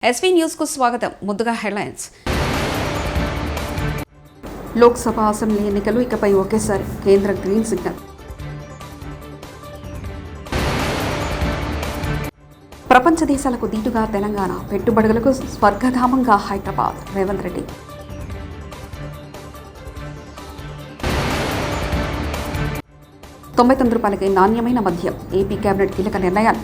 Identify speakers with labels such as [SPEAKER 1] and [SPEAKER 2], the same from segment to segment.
[SPEAKER 1] SV news కు స్వాగతం. ముందుగా హెడ్లైన్స్. లోక్సభ అసెంబ్లీ ఎన్నికలు ఇకపై ఒకేసారి కేంద్ర గ్రీన్ సిగ్నల్. ప్రపంచ దేశాలకు దీటుగా తెలంగాణ, పెట్టుబడులకు స్వర్గధామంగా హైదరాబాద్. రేవంత్ రెడ్డి. ₹99 నాణ్యమైన మద్యం. ఏపీ కేబినెట్ కీలక నిర్ణయాలు.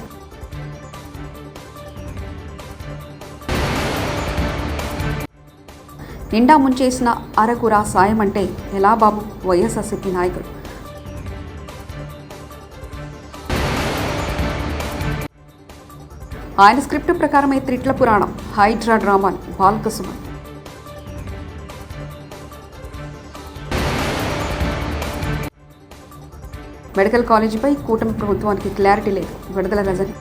[SPEAKER 1] నిండా ముంచేసిన అరకుర సాయం అంటే ఎలా బాబు? వైఎస్ఆర్సీపీ నాయకులు. ఆయన స్క్రిప్ట్ ప్రకారమే త్రిట్ల పురాణం, హైడ్రా డ్రామాలు. బాల్కసుమన్. మెడికల్ కాలేజీపై కూటమి ప్రభుత్వానికి క్లారిటీ లేదు. విడుదల రజని.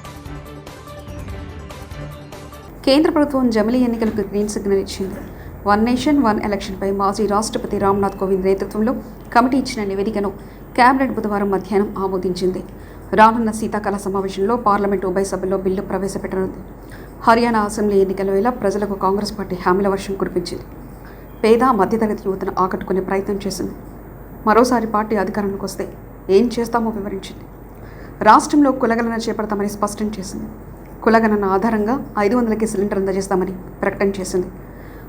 [SPEAKER 1] కేంద్ర ప్రభుత్వం జమిలీ ఎన్నికలకు గ్రీన్ సిగ్నల్ ఇచ్చింది. వన్ నేషన్ వన్ ఎలక్షన్పై మాజీ రాష్ట్రపతి రామ్నాథ్ కోవింద్ నేతృత్వంలో కమిటీ ఇచ్చిన నివేదికను కేబినెట్ బుధవారం మధ్యాహ్నం ఆమోదించింది. రానున్న శీతాకాల సమావేశంలో పార్లమెంటు ఉభయ సభల్లో బిల్లు ప్రవేశపెట్టనుంది. హర్యానా అసెంబ్లీ ఎన్నికల వేళ ప్రజలకు కాంగ్రెస్ పార్టీ హామీల వర్షం కురిపించింది. పేద మధ్యతరగతి యువతను ఆకట్టుకునే ప్రయత్నం చేసింది. మరోసారి పార్టీ అధికారంలోకి వస్తే ఏం చేస్తామో వివరించింది. రాష్ట్రంలో కులగణన చేపడతామని స్పష్టం చేసింది. కులగణన ఆధారంగా 500కి సిలిండర్ అందజేస్తామని ప్రకటన చేసింది.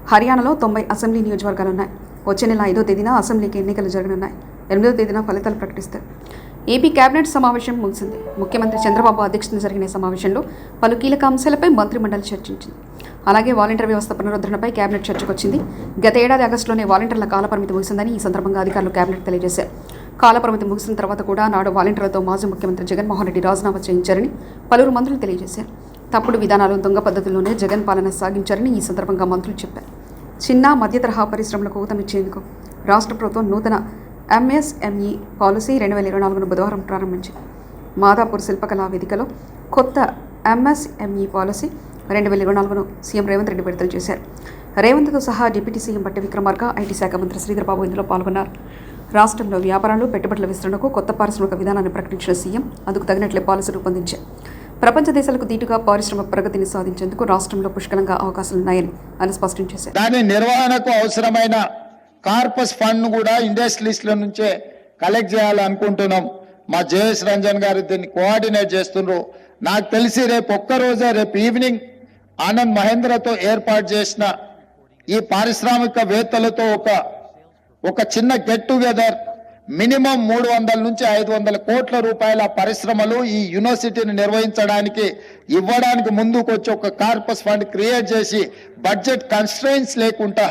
[SPEAKER 1] హర్యానాలో 90 అసెంబ్లీ నియోజకవర్గాలున్నాయి. వచ్చే నెల 5వ తేదీన అసెంబ్లీకి ఎన్నికలు జరగనున్నాయి. 8వ తేదీన ఫలితాలు ప్రకటిస్తారు. ఏపీ కేబినెట్ సమావేశం ముగిసింది. ముఖ్యమంత్రి చంద్రబాబు అధ్యక్షతన జరిగిన సమావేశంలో పలు కీలక అంశాలపై మంత్రిమండలి చర్చించింది. అలాగే వాలంటీర్ వ్యవస్థ పునరుద్ధరణపై కేబినెట్ చర్చకొచ్చింది. గత ఏడాది ఆగస్టులోనే వాలంటీర్ల కాలపరిమితి ముగిసిందని ఈ సందర్భంగా అధికారులు కేబినెట్ తెలియజేశారు. కాలపరిమితి ముగిసిన తర్వాత కూడా నాడు వాలంటీర్లతో మాజీ ముఖ్యమంత్రి జగన్మోహన్ రెడ్డి రాజీనామా చేయించారని పలువురు మంత్రులు తెలియజేశారు. తప్పుడు విధానాలు, దొంగ పద్ధతుల్లోనే జగన్ పాలన సాగించారని ఈ సందర్భంగా మంత్రులు చెప్పారు. చిన్న మధ్య తరహా పరిశ్రమలకు ఊతమిచ్చేందుకు రాష్ట్ర ప్రభుత్వం నూతన ఎంఎస్ఎంఈ పాలసీ 2024ను బుధవారం ప్రారంభించింది. మాదాపూర్ శిల్పకళా వేదికలో కొత్త ఎంఎస్ఎంఈ పాలసీ 2024ను సీఎం రేవంత్ రెడ్డి విడుదల చేశారు. రేవంత్తో సహా డిప్యూటీ సీఎం బట్టి విక్రమార్క, ఐటీ శాఖ మంత్రి శ్రీధర్బాబు ఇందులో పాల్గొన్నారు. రాష్ట్రంలో వ్యాపారాలు, పెట్టుబడుల విస్తరణకు కొత్త పారిశ్రామిక విధానాన్ని ప్రకటించిన సీఎం అందుకు తగినట్లే పాలసీ రూపొందించారు. ప్రపంచ దేశాలకు దీటుగా పారిశ్రామిక ప్రగతిని సాధించేందుకు రాష్ట్రంలో పుష్కలంగా అవకాశాలున్నాయని ఆయన స్పష్టం చేశారు.
[SPEAKER 2] దాని నిర్వహణకు అవసరమైన కార్పస్ ఫండ్ కూడా ఇండస్ట్రీస్ల నుంచే కలెక్ట్ చేయాలనుకుంటున్నాం. మా జేఎస్ రంజన్ గారు దీన్ని కోఆర్డినేట్ చేస్తున్నారు. నాకు తెలిసి రేపు ఈవినింగ్ ఆనంద్ మహేంద్రతో ఏర్పాటు చేసిన ఈ పారిశ్రామికవేత్తలతో ఒక చిన్న గెట్ టుగెదర్ మినిమం 300 నుంచి 500 కోట్ల రూపాయల పరిశ్రమలు ఈ యూనివర్సిటీని నిర్వహించడానికి ఇవ్వడానికి ముందుకు వచ్చి ఒక కార్పస్ ఫండ్ క్రియేట్ చేసి బడ్జెట్ కన్స్ట్రెయిన్స్ లేకుండా,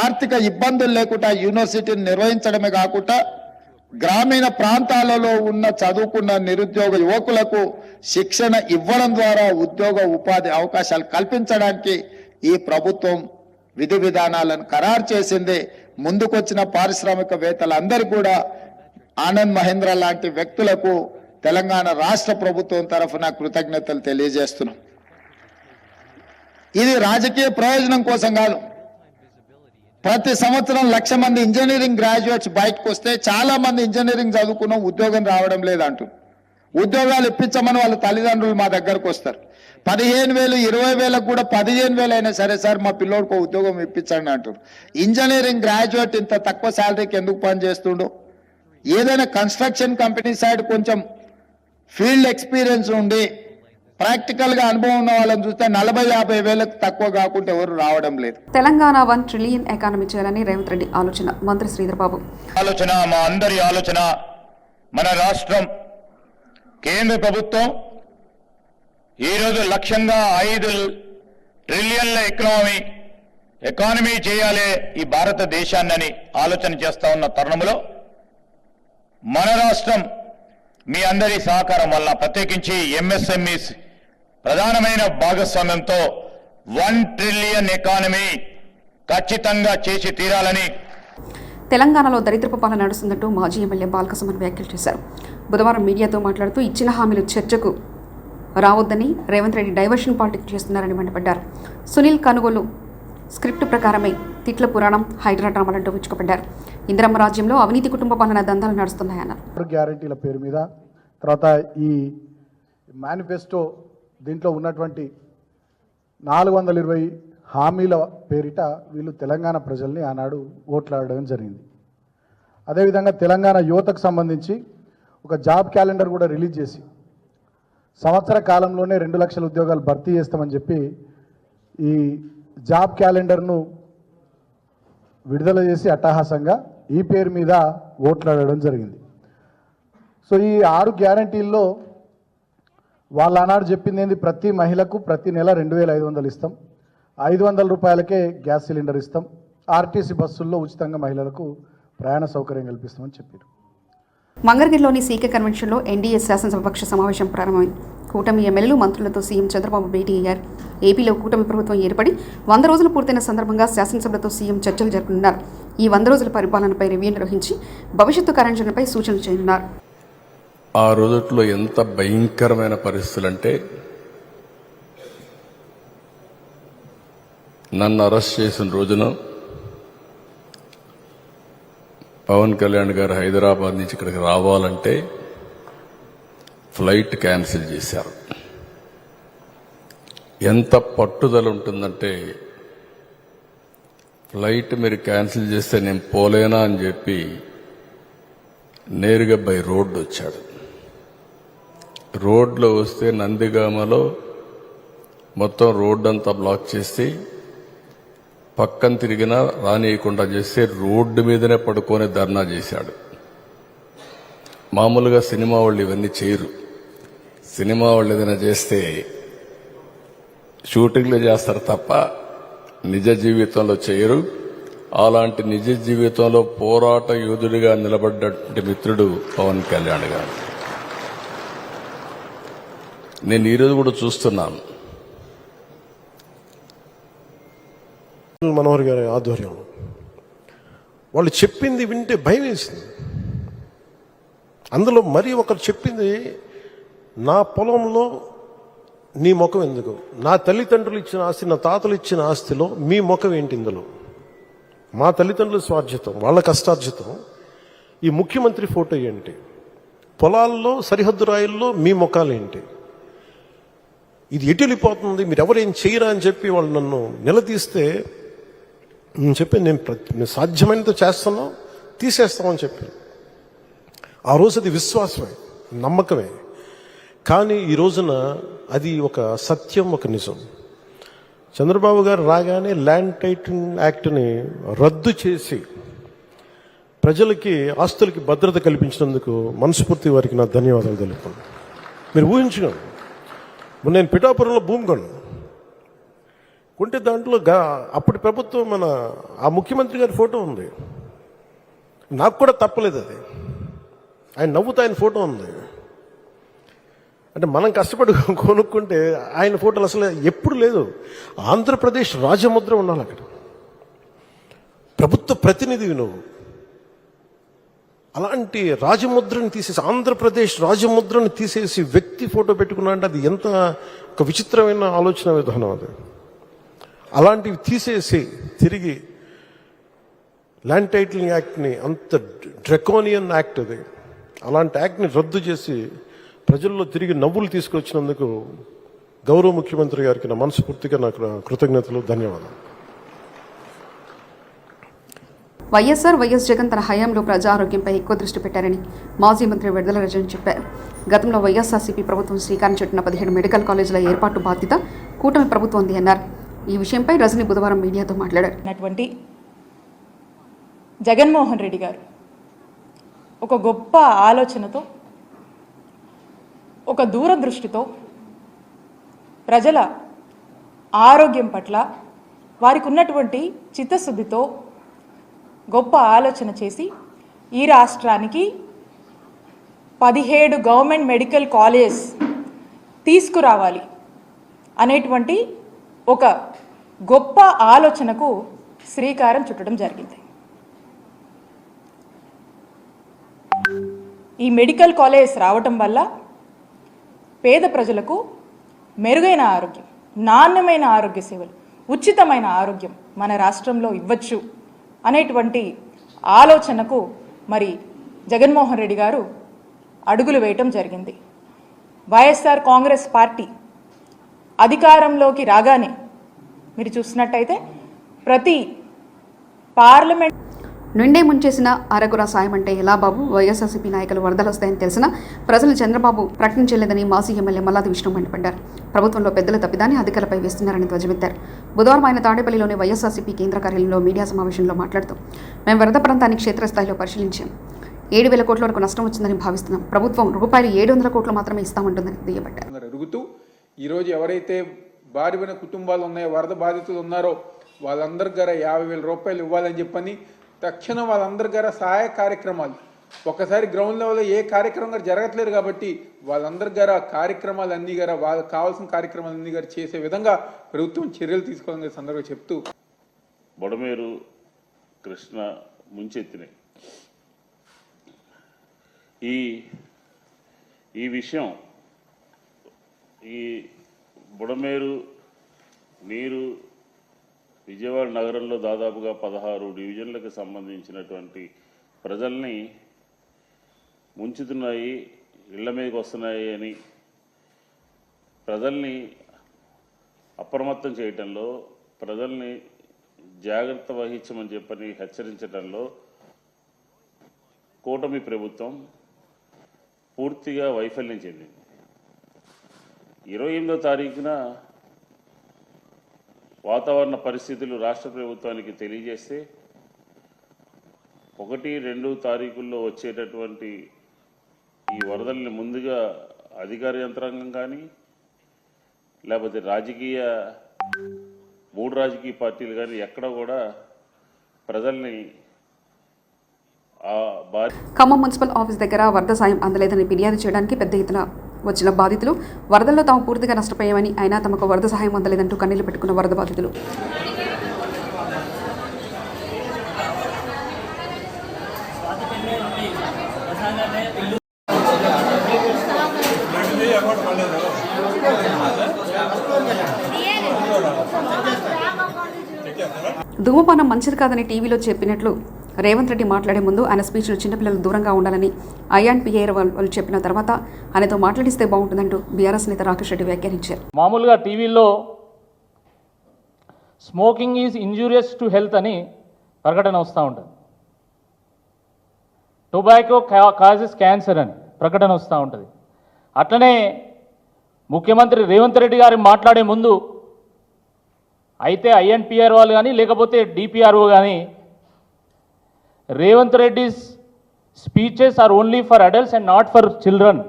[SPEAKER 2] ఆర్థిక ఇబ్బందులు లేకుండా యూనివర్సిటీని నిర్వహించడమే కాకుండా గ్రామీణ ప్రాంతాలలో ఉన్న చదువుకున్న నిరుద్యోగ యువకులకు శిక్షణ ఇవ్వడం ద్వారా ఉద్యోగ ఉపాధి అవకాశాలు కల్పించడానికి ఈ ప్రభుత్వం విధి విధానాలను ఖరారు చేసింది. ముందుకొచ్చిన పారిశ్రామికవేత్తలందరూ కూడా ఆనంద్ మహేంద్ర లాంటి వ్యక్తులకు తెలంగాణ రాష్ట్ర ప్రభుత్వం తరఫున కృతజ్ఞతలు తెలియజేస్తున్నాం. ఇది రాజకీయ ప్రయోజనం కోసం కాదు. ప్రతి సంవత్సరం 1,00,000 మంది ఇంజనీరింగ్ గ్రాడ్యుయేట్స్ బయటకు వస్తే చాలా మంది ఇంజనీరింగ్ చదువుకున్న ఉద్యోగం రావడం లేదంటూ ఉద్యోగాలు ఇప్పించమని వాళ్ళ తల్లిదండ్రులు మా దగ్గరకు వస్తారు. 15,000, 20,000 కూడా 15,000 అయినా సరే సార్ మా పిల్లోడికి ఉద్యోగం ఇప్పించండి అంటారు. ఇంజనీరింగ్ గ్రాడ్యుయేట్ ఇంత తక్కువ శాలరీకి ఎందుకు పనిచేస్తుండో? ఏదైనా కన్స్ట్రక్షన్ కంపెనీ సైడ్ కొంచెం ఫీల్డ్ ఎక్స్పీరియన్స్ ఉండి ప్రాక్టికల్ గా అనుభవం ఉన్న వాళ్ళని చూస్తే 40-50 వేలకు తక్కువ కాకుండా ఎవరు రావడం లేదు.
[SPEAKER 1] తెలంగాణ 1 ట్రిలియన్ ఎకానమీ చేయాలని రేవంత్ రెడ్డి ఆలోచన. మంత్రి శ్రీధర్బాబు.
[SPEAKER 3] ఆలోచన, మా అందరి ఆలోచన. మన రాష్ట్రం, కేంద్ర ప్రభుత్వం ఈరోజు లక్ష్యంగా 5 ట్రిలియన్ల ఎకానమీ చేయాలి ఈ భారతదేశాన్ని ఆలోచన చేస్తా ఉన్న తరుణంలో మన రాష్ట్రం మీ అందరి సహకారం వల్ల, ప్రత్యేకించి ఎంఎస్ఎంఈస్ ప్రధానమైన భాగస్వామ్యంతో 1 ట్రిలియన్ ఎకానమీ ఖచ్చితంగా చేసి తీరాలని.
[SPEAKER 1] తెలంగాణలో దరిద్రపు పాలన నడుస్తుందంటూ మాజీ ఎమ్మెల్యే బాల్కసుమన్ వ్యాఖ్యలు చేశారు. బుధవారం మీడియాతో మాట్లాడుతూ ఇచ్చిన హామీలు చర్చకు రావద్దని రేవంత్ రెడ్డి డైవర్షన్ పాలిటిక్స్ చేస్తున్నారని మండిపడ్డారు. సునీల్ కనుగోలు స్క్రిప్ట్ ప్రకారమే తిట్ల పురాణం, హైడ్రా డ్రామాలంటూ విచ్చుకుపడ్డారు. ఇందిరమ్మ రాజ్యంలో అవినీతి కుటుంబ పాలన దందాలు నడుస్తున్నాయన్నారు.
[SPEAKER 4] గ్యారెంటీల పేరు మీద, తర్వాత ఈ మేనిఫెస్టో దీంట్లో ఉన్నటువంటి 420 హామీల పేరిట వీళ్ళు తెలంగాణ ప్రజల్ని ఆనాడు ఓట్లాడడం జరిగింది. అదేవిధంగా తెలంగాణ యువతకు సంబంధించి ఒక జాబ్ క్యాలెండర్ కూడా రిలీజ్ చేసి సంవత్సర కాలంలోనే 2 లక్షల ఉద్యోగాలు భర్తీ చేస్తామని చెప్పి ఈ జాబ్ క్యాలెండర్ను విడుదల చేసి అట్టహాసంగా ఈ పేరు మీద ఓట్లాడడం జరిగింది. సో ఈ 6 గ్యారంటీల్లో వాళ్ళ ఆనాడు చెప్పింది ఏంది, ప్రతి మహిళకు ప్రతి నెల 2500 ఇస్తాం, 500 రూపాయలకే గ్యాస్ సిలిండర్ ఇస్తాం, ఆర్టీసీ బస్సుల్లో ఉచితంగా మహిళలకు ప్రయాణ సౌకర్యం కల్పిస్తామని చెప్పారు.
[SPEAKER 1] మంగళగిరిలోని సీకే కన్వెన్షన్లో ఎన్డీఏ శాసనసభాపక్ష సమావేశం ప్రారంభమైంది. కూటమి ఎమ్మెల్యేలు మంత్రులతో సీఎం చంద్రబాబు భేటీ అయ్యారు. ఏపీలో కూటమి ప్రభుత్వం ఏర్పడి 100 రోజులు పూర్తయిన సందర్భంగా శాసనసభలతో సీఎం చర్చలు జరుపుతున్నారు. ఈ 100 రోజుల పరిపాలనపై రివ్యూ నిర్వహించి భవిష్యత్తు కార్యాచరణపై సూచనలు చేయనున్నారు.
[SPEAKER 5] ఆ రోజుల్లో ఎంత భయంకరమైన పరిస్థితులు అంటే, నన్ను అరెస్ట్ చేసిన రోజున పవన్ కళ్యాణ్ గారు హైదరాబాద్ నుంచి ఇక్కడికి రావాలంటే ఫ్లైట్ క్యాన్సిల్ చేశారు. ఎంత పట్టుదల ఉంటుందంటే, ఫ్లైట్ మీరు క్యాన్సిల్ చేస్తే నేను పోలేనా అని చెప్పి నేరుగా బై రోడ్డు వచ్చాడు. రోడ్లో వస్తే నందిగామలో మొత్తం రోడ్డు అంతా బ్లాక్ చేసి పక్కన తిరిగినా రానియకుండా చేస్తే రోడ్డు మీదనే పడుకొని ధర్నా చేశాడు. మామూలుగా సినిమా వాళ్ళు ఇవన్నీ చేయరు. సినిమా వాళ్ళు ఏదైనా చేస్తే షూటింగ్లు చేస్తారు తప్ప నిజ జీవితంలో చేయరు. అలాంటి నిజ జీవితంలో పోరాట యోధుడిగా నిలబడ్డటువంటి మిత్రుడు పవన్ కళ్యాణ్ గారు. నేను ఈరోజు కూడా చూస్తున్నాను,
[SPEAKER 6] మనోహర్ గారి ఆధ్వర్యంలో వాళ్ళు చెప్పింది వింటే భయం వేసింది. అందులో మరీ ఒకరు చెప్పింది, నా పొలంలో నీ ముఖం ఎందుకు, నా తల్లిదండ్రులు ఇచ్చిన ఆస్తి, నా తాతలు ఇచ్చిన ఆస్తిలో మీ ముఖం ఏంటి, ఇందులో మా తల్లిదండ్రుల స్వార్జితం, వాళ్ళ కష్టార్జితం, ఈ ముఖ్యమంత్రి ఫోటో ఏంటి, పొలాల్లో సరిహద్దు రాయిల్లో మీ ముఖాలు ఏంటి, ఇది ఎటు వెళ్ళిపోతుంది, మీరు ఎవరేం చేయరా అని చెప్పి వాళ్ళు నన్ను నిలదీస్తే నేను చెప్పాను, నేను సాధ్యమైనంత చేస్తాను, తీసేస్తామని చెప్పాను. ఆ రోజు అది విశ్వాసమే, నమ్మకమే. కానీ ఈ రోజున అది ఒక సత్యం, ఒక నిజం. చంద్రబాబు గారు రాగానే ల్యాండ్ టైటిల్ యాక్ట్ని రద్దు చేసి ప్రజలకి ఆస్తులకి భద్రత కల్పించినందుకు మనస్ఫూర్తి వారికి నా ధన్యవాదాలు తెలుపుతున్నాను. మీరు ఊహించుకోండి, నేను పిఠాపురంలో భూమి కొంటే దాంట్లో అప్పటి ప్రభుత్వం ఆ ముఖ్యమంత్రి గారి ఫోటో ఉంది. నాకు కూడా తప్పలేదు అది, ఆయన నవ్వుతా ఆయన ఫోటో ఉంది. అంటే మనం కష్టపడి కొనుక్కుంటే ఆయన ఫోటోలు అసలు ఎప్పుడు లేదు. ఆంధ్రప్రదేశ్ రాజముద్ర ఉండాలి అక్కడ, ప్రభుత్వ ప్రతినిధివి నువ్వు. అలాంటి రాజముద్రని తీసేసి, ఆంధ్రప్రదేశ్ రాజముద్రని తీసేసి వ్యక్తి ఫోటో పెట్టుకున్నా అంటే అది ఎంత ఒక విచిత్రమైన ఆలోచన విధానం అది. అలాంటివి తీసేసి తిరిగి ల్యాండ్ టైటిలింగ్ యాక్ట్ని, అంత డ్రెకోనియన్ యాక్ట్ అది, అలాంటి యాక్ట్ని రద్దు చేసి ప్రజల్లో తిరిగి నవ్వులు తీసుకొచ్చినందుకు గౌరవ ముఖ్యమంత్రి గారికి నా మనస్ఫూర్తిగా నాకు కృతజ్ఞతలు, ధన్యవాదాలు.
[SPEAKER 1] వైఎస్ జగన్ తన హయాంలో ప్రజా ఆరోగ్యంపై ఎక్కువ దృష్టి పెట్టారని మాజీ మంత్రి విడుదల రజని చెప్పారు. గతంలో వైఎస్ఆర్సీపీ ప్రభుత్వం శ్రీకారం చుట్టిన 17 మెడికల్ కాలేజీల ఏర్పాటు బాధ్యత కూటమి ప్రభుత్వంది అన్నారు. ఈ విషయంపై రజని బుధవారం మీడియాతో మాట్లాడారు.
[SPEAKER 7] జగన్మోహన్ రెడ్డి గారు ఒక గొప్ప ఆలోచనతో, ఒక దూరదృష్టితో ప్రజల ఆరోగ్యం పట్ల వారికి ఉన్నటువంటి చిత్తశుద్ధితో గొప్ప ఆలోచన చేసి ఈ రాష్ట్రానికి 17 గవర్నమెంట్ మెడికల్ కాలేజ్ తీసుకురావాలి అనేటువంటి ఒక గొప్ప ఆలోచనకు శ్రీకారం చుట్టడం జరిగింది. ఈ మెడికల్ కాలేజ్ రావటం వల్ల పేద ప్రజలకు మెరుగైన ఆరోగ్యం, నాణ్యమైన ఆరోగ్య సేవలు, ఉచితమైన ఆరోగ్యం మన రాష్ట్రంలో ఇవ్వచ్చు అనేటువంటి ఆలోచనకు మరి జగన్మోహన్ రెడ్డి గారు అడుగులు వేయటం జరిగింది. వైఎస్ఆర్ కాంగ్రెస్ పార్టీ అధికారంలోకి రాగానే మీరు చూసినట్టయితే ప్రతి పార్లమెంట్
[SPEAKER 1] నిండే ముంచేసిన అరకుర సాయం అంటే ఎలా బాబు? వైఎస్ఆర్సీపీ నాయకులు వరదలు వస్తాయని తెలిసినా ప్రజలు చంద్రబాబు ప్రకటించలేదని మాజీ ఎమ్మెల్యే మల్లాది విష్ణు మండిపడ్డారు. ప్రభుత్వంలో పెద్దల తప్పిదాన్ని అధికారులపై వేస్తున్నారని ధ్వజమెత్తారు. బుధవారం ఆయన తాడేపల్లిలోని వైఎస్ఆర్సీపీ కేంద్ర కార్యాలయంలో మీడియా సమావేశంలో మాట్లాడుతూ మేము వరద ప్రాంతాన్ని క్షేత్రస్థాయిలో పరిశీలించాం. 7,000 కోట్ల వరకు నష్టం వచ్చిందని భావిస్తున్నాం. ప్రభుత్వం రూపాయలు 700 కోట్లు మాత్రమే ఇస్తామంటుందని దుయ్యబట్టారు.
[SPEAKER 8] అడుగుతూ ఈరోజు ఎవరైతే బారిన కుటుంబాలు ఉన్నాయో, వరద బాధితులు ఉన్నారో వాళ్ళందరి గారా 50,000 రూపాయలు ఇవ్వాలని చెప్పని తక్షణం వాళ్ళందరి గారా సహాయ కార్యక్రమాలు ఒకసారి గ్రౌండ్ లెవెల్లో ఏ కార్యక్రమం జరగట్లేదు కాబట్టి వాళ్ళందరి గారా కార్యక్రమాలన్నీ గారా వాళ్ళకి కావాల్సిన కార్యక్రమాలన్నీ గారు చేసే విధంగా ప్రభుత్వం చర్యలు తీసుకోవాలని సందర్భంగా చెప్తూ
[SPEAKER 9] బొడమేరు కృష్ణ ముంచెత్తినాయి. ఈ విషయం ఈ బుడమేరు నీరు విజయవాడ నగరంలో దాదాపుగా 16 డివిజన్లకు సంబంధించినటువంటి ప్రజల్ని ముంచుతున్నాయి, ఇళ్ల మీదకి వస్తున్నాయి అని ప్రజల్ని అప్రమత్తం చేయటంలో, ప్రజల్ని జాగ్రత్త వహించమని చెప్పని హెచ్చరించడంలో కూటమి ప్రభుత్వం పూర్తిగా వైఫల్యం చెందింది. 28వ తారీఖున వాతావరణ పరిస్థితులు రాష్ట్ర ప్రభుత్వానికి తెలియజేస్తే 1, 2 తారీఖుల్లో వచ్చేటటువంటి ఈ వరదల్ని ముందుగా అధికార యంత్రాంగం కానీ లేకపోతే 3 రాజకీయ పార్టీలు కానీ ఎక్కడ కూడా ప్రజల్ని
[SPEAKER 1] ఖమ్మం మున్సిపల్ ఆఫీస్ దగ్గర వరద సాయం అందలేదని ఫిర్యాదు చేయడానికి పెద్ద ఎత్తున వచ్చిన బాధితులు వరదల్లో తాము పూర్తిగా నష్టపోయామని, అయినా తమకు వరద సహాయం అందలేదంటూ కన్నీళ్లు పెట్టుకున్న వరద బాధితులు ధూమపానం మంచిది కాదని టీవీలో చెప్పినట్లు రేవంత్ రెడ్డి మాట్లాడే ముందు ఆయన స్పీచ్ను చిన్నపిల్లలు దూరంగా ఉండాలని INPA వాళ్ళు చెప్పిన తర్వాత ఆయనతో మాట్లాడిస్తే బాగుంటుందంటూ బీఆర్ఎస్ నేత రాకేష్ రెడ్డి వ్యాఖ్యానించారు.
[SPEAKER 10] మామూలుగా టీవీలో smoking is injurious to health అని ప్రకటన వస్తూ ఉంటుంది, టొబాకో కాజెస్ క్యాన్సర్ అని ప్రకటన వస్తూ ఉంటుంది. అట్లనే ముఖ్యమంత్రి రేవంత్ రెడ్డి గారు మాట్లాడే ముందు అయితే INPR వాళ్ళు కానీ లేకపోతే DPRO కానీ Revanth Reddy's speeches are only for adults and not for children.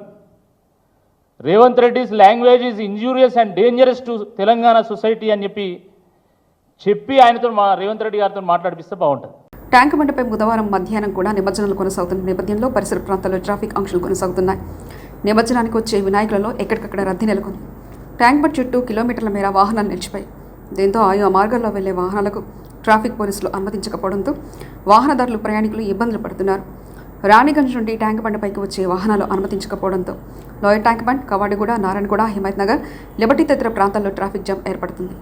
[SPEAKER 10] Revanth Reddy's language is injurious and dangerous to Telangana society అని చెప్పి ఆయనతో రేవంత్ రెడ్డి గారితో మాట్లాడిపిస్తే బాగుంటుంది.
[SPEAKER 1] ట్యాంక్ బండపై బుధవారం మధ్యాహ్నం కూడా నిమజ్జనాలు కొనసాగుతున్న నేపథ్యంలో పరిసర ప్రాంతాల్లో ట్రాఫిక్ ఆంక్షలు కొనసాగుతున్నాయి. నిమజ్జనానికి వచ్చే వినాయకులలో ఎక్కడికక్కడ రద్దీ నెలకొంది. ట్యాంక్ బండ్ చుట్టూ కిలోమీటర్ల మేర వాహనాలు నిలిచిపోయాయి. దీంతో ఆయా మార్గాల్లో వెళ్లే వాహనాలకు ట్రాఫిక్ పోలీసులు అనుమతించకపోవడంతో వాహనదారులు, ప్రయాణికులు ఇబ్బందులు పడుతున్నారు. రాణిగంజ్ నుండి ట్యాంక్ బండ్పైకి వచ్చే వాహనాలు అనుమతించకపోవడంతో lower tank bund, Kavadiguda, Narayanguda, Himayat Nagar, Liberty తదితర ప్రాంతాల్లో ట్రాఫిక్ జామ్ ఏర్పడుతుంది.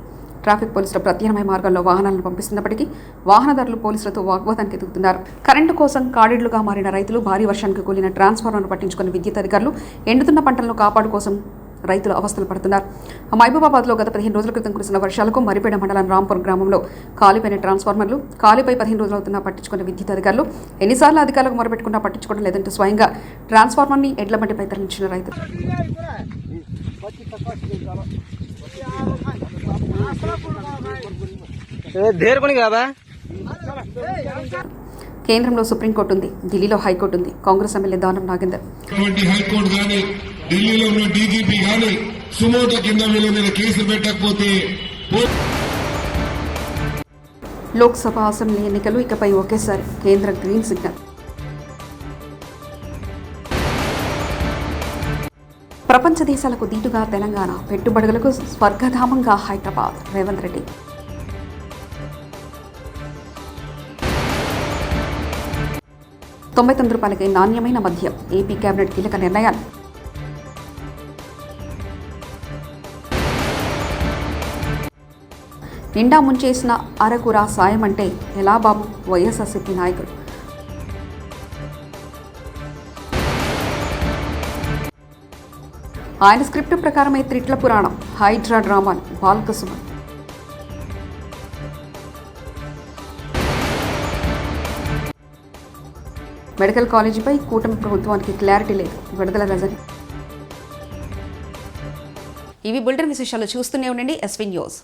[SPEAKER 1] ట్రాఫిక్ పోలీసుల ప్రత్యామ్నాయ మార్గాల్లో వాహనాలను పంపిస్తున్నప్పటికీ వాహనదారులు పోలీసులతో వాగ్వాదానికి ఎదుగుతున్నారు. కరెంటు కోసం కాడిడ్లుగా మారిన రైతులు, భారీ వర్షానికి కూలిన ట్రాన్స్ఫార్మర్ను పట్టించుకుని విద్యుత్ అధికారులు, ఎండుతున్న పంటలను కాపాడు కోసం రైతులు అవస్థలు పడుతున్నారు. మహబూబాబాద్లో గత 15 రోజుల క్రితం కురిసిన వర్షాలకు మరిపేడ మండలం రాంపూర్ గ్రామంలో కాలిపోయిన ట్రాన్స్ఫార్మర్లు, కాలిపై 15 రోజులు అవుతున్నా పట్టించుకున్న విద్యుత్ అధికారులు, ఎన్నిసార్లు అధికారులకు మొరపెట్టుకున్నా పట్టించుకోవడం లేదంటూ స్వయంగా ట్రాన్స్ఫార్మర్ని ఎడ్ల బండిపై తరలించిన రైతులు. కేంద్రంలో సుప్రీంకోర్టు ఉంది, ఢిల్లీలో హైకోర్టు ఉంది. కాంగ్రెస్ ఎమ్మెల్యే దానం నాగేందర్
[SPEAKER 11] హైకోర్టు కానీ ఢిల్లీలో ఉన్న DGP కానీ సుమోటో కింద వీళ్ళ మీద కేసులు పెట్టకపోతే
[SPEAKER 1] లోక్సభ, అసెంబ్లీ ఎన్నికలు ఇకపై ఒకేసారి కేంద్ర గ్రీన్ సిగ్నల్. ప్రపంచ దేశాలకు దీటుగా తెలంగాణ, పెట్టుబడులకు స్వర్గధామంగా హైదరాబాద్. రేవంత్ రెడ్డి. ₹99 నాణ్యమైన మద్యం. ఏపీ కేబినెట్ కీలక నిర్ణయాలు. నిండా ముంచేసిన అరకుర సాయం అంటే ఎలా బాబు? వైఎస్ఆర్సీపీ నాయకులు. ఆయన స్క్రిప్ట్ ప్రకారమే త్రిట్ల పురాణం, హైడ్రా డ్రామాలు. బాల్క సుమన్. మెడికల్ కాలేజీపై కూటమి ప్రభుత్వానికి క్లారిటీ లేదు. విడుదల రజని. ఇవి బులెటిన్ విశేషాలు. చూస్తూనే ఉండండి ఎస్వీ న్యూస్.